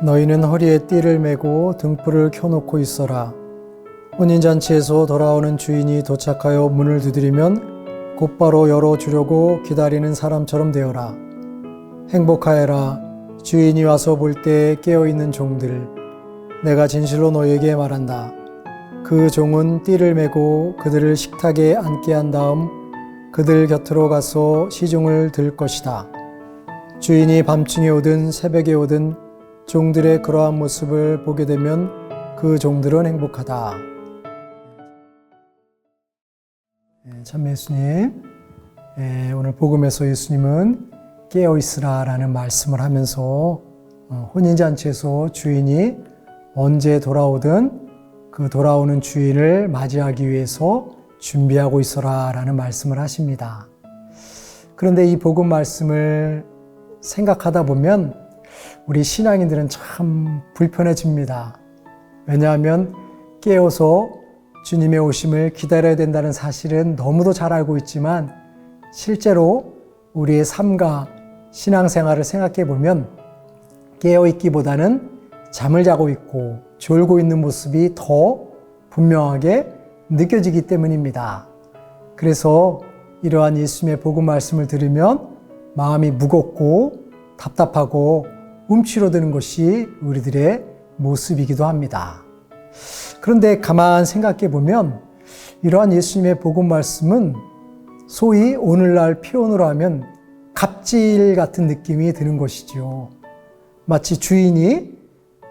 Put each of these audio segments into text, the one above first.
너희는 허리에 띠를 메고 등불을 켜놓고 있어라. 혼인잔치에서 돌아오는 주인이 도착하여 문을 두드리면 곧바로 열어주려고 기다리는 사람처럼 되어라. 행복하여라. 주인이 와서 볼 때 깨어있는 종들. 내가 진실로 너희에게 말한다. 그 종은 띠를 메고 그들을 식탁에 앉게 한 다음 그들 곁으로 가서 시중을 들 것이다. 주인이 밤중에 오든 새벽에 오든 종들의 그러한 모습을 보게 되면 그 종들은 행복하다. 참 예수님, 오늘 복음에서 예수님은 깨어있으라 라는 말씀을 하면서 혼인잔치에서 주인이 언제 돌아오든 그 돌아오는 주인을 맞이하기 위해서 준비하고 있어라 라는 말씀을 하십니다. 그런데 이 복음 말씀을 생각하다 보면 우리 신앙인들은 참 불편해집니다. 왜냐하면 깨어서 주님의 오심을 기다려야 된다는 사실은 너무도 잘 알고 있지만 실제로 우리의 삶과 신앙생활을 생각해 보면 깨어있기보다는 잠을 자고 있고 졸고 있는 모습이 더 분명하게 느껴지기 때문입니다. 그래서 이러한 예수님의 복음 말씀을 들으면 마음이 무겁고 답답하고 움츠러드는 것이 우리들의 모습이기도 합니다. 그런데 가만 생각해 보면 이러한 예수님의 복음 말씀은 소위 오늘날 표현으로 하면 갑질 같은 느낌이 드는 것이죠. 마치 주인이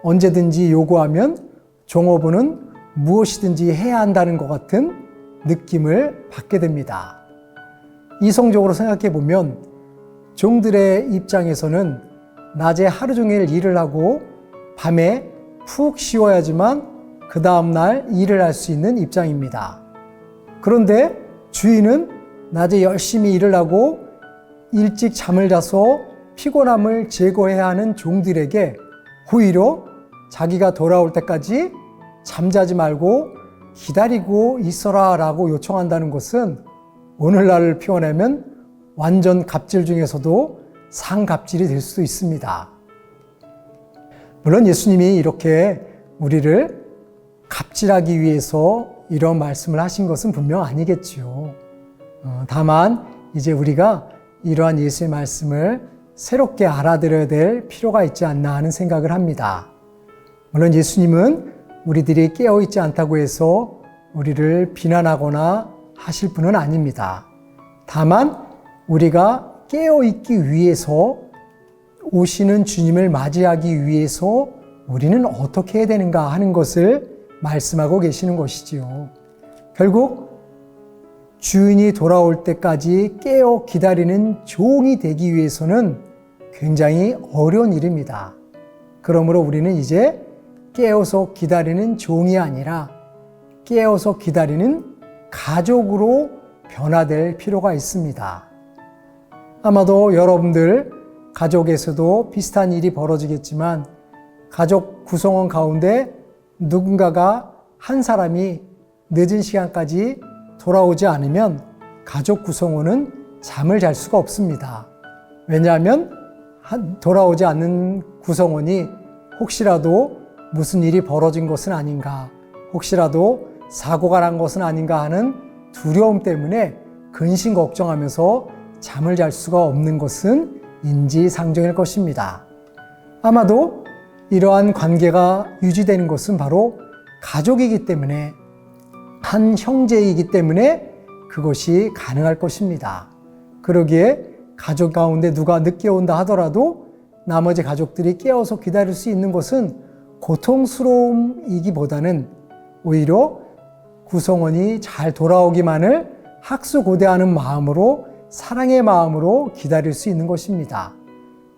언제든지 요구하면 종업원은 무엇이든지 해야 한다는 것 같은 느낌을 받게 됩니다. 이성적으로 생각해 보면 종들의 입장에서는 낮에 하루 종일 일을 하고 밤에 푹 쉬어야지만 그 다음날 일을 할 수 있는 입장입니다. 그런데 주인은 낮에 열심히 일을 하고 일찍 잠을 자서 피곤함을 제거해야 하는 종들에게 오히려 자기가 돌아올 때까지 잠자지 말고 기다리고 있어라 라고 요청한다는 것은 오늘날을 표현하면 완전 갑질 중에서도 상갑질이 될 수도 있습니다. 물론 예수님이 이렇게 우리를 갑질하기 위해서 이런 말씀을 하신 것은 분명 아니겠지요. 다만 이제 우리가 이러한 예수의 말씀을 새롭게 알아들어야 될 필요가 있지 않나 하는 생각을 합니다. 물론 예수님은 우리들이 깨어있지 않다고 해서 우리를 비난하거나 하실 분은 아닙니다. 다만 우리가 깨어있기 위해서 오시는 주님을 맞이하기 위해서 우리는 어떻게 해야 되는가 하는 것을 말씀하고 계시는 것이지요. 결국 주인이 돌아올 때까지 깨어 기다리는 종이 되기 위해서는 굉장히 어려운 일입니다. 그러므로 우리는 이제 깨어서 기다리는 종이 아니라 깨어서 기다리는 가족으로 변화될 필요가 있습니다. 아마도 여러분들 가족에서도 비슷한 일이 벌어지겠지만 가족 구성원 가운데 누군가가 한 사람이 늦은 시간까지 돌아오지 않으면 가족 구성원은 잠을 잘 수가 없습니다. 왜냐하면 돌아오지 않는 구성원이 혹시라도 무슨 일이 벌어진 것은 아닌가, 혹시라도 사고가 난 것은 아닌가 하는 두려움 때문에 근심 걱정하면서 잠을 잘 수가 없는 것은 인지상정일 것입니다. 아마도 이러한 관계가 유지되는 것은 바로 가족이기 때문에, 한 형제이기 때문에 그것이 가능할 것입니다. 그러기에 가족 가운데 누가 늦게 온다 하더라도 나머지 가족들이 깨어서 기다릴 수 있는 것은 고통스러움이기보다는 오히려 구성원이 잘 돌아오기만을 학수고대하는 마음으로, 사랑의 마음으로 기다릴 수 있는 것입니다.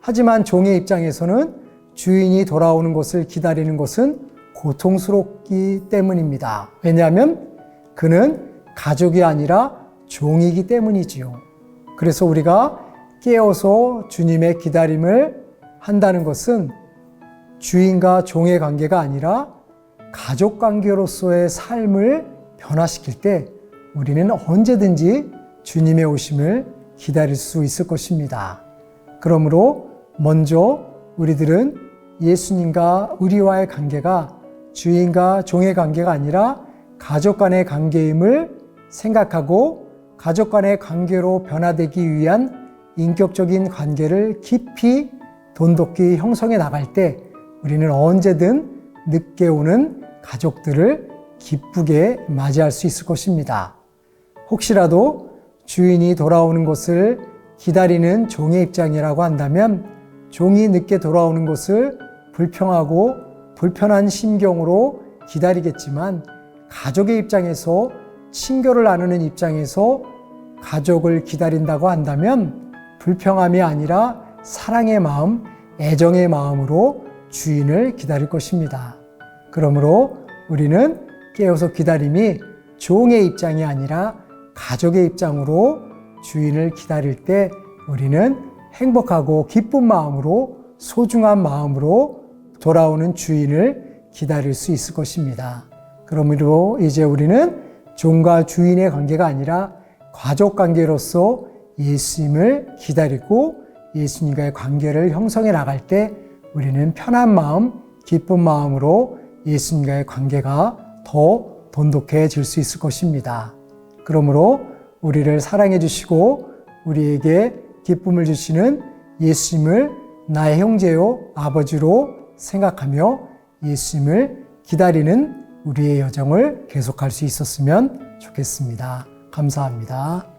하지만 종의 입장에서는 주인이 돌아오는 것을 기다리는 것은 고통스럽기 때문입니다. 왜냐하면 그는 가족이 아니라 종이기 때문이지요. 그래서 우리가 깨어서 주님의 기다림을 한다는 것은 주인과 종의 관계가 아니라 가족 관계로서의 삶을 변화시킬 때 우리는 언제든지 주님의 오심을 기다릴 수 있을 것입니다. 그러므로 먼저 우리들은 예수님과 우리와의 관계가 주인과 종의 관계가 아니라 가족 간의 관계임을 생각하고 가족 간의 관계로 변화되기 위한 인격적인 관계를 깊이 돈독히 형성해 나갈 때 우리는 언제든 늦게 오는 가족들을 기쁘게 맞이할 수 있을 것입니다. 혹시라도 주인이 돌아오는 것을 기다리는 종의 입장이라고 한다면 종이 늦게 돌아오는 것을 불평하고 불편한 심경으로 기다리겠지만 가족의 입장에서 친교를 나누는 입장에서 가족을 기다린다고 한다면 불평함이 아니라 사랑의 마음, 애정의 마음으로 주인을 기다릴 것입니다. 그러므로 우리는 깨어서 기다림이 종의 입장이 아니라 가족의 입장으로 주인을 기다릴 때 우리는 행복하고 기쁜 마음으로 소중한 마음으로 돌아오는 주인을 기다릴 수 있을 것입니다. 그러므로 이제 우리는 종과 주인의 관계가 아니라 가족 관계로서 예수님을 기다리고 예수님과의 관계를 형성해 나갈 때 우리는 편한 마음, 기쁜 마음으로 예수님과의 관계가 더 돈독해질 수 있을 것입니다. 그러므로 우리를 사랑해 주시고 우리에게 기쁨을 주시는 예수님을 나의 형제요 아버지로 생각하며 예수님을 기다리는 우리의 여정을 계속할 수 있었으면 좋겠습니다. 감사합니다.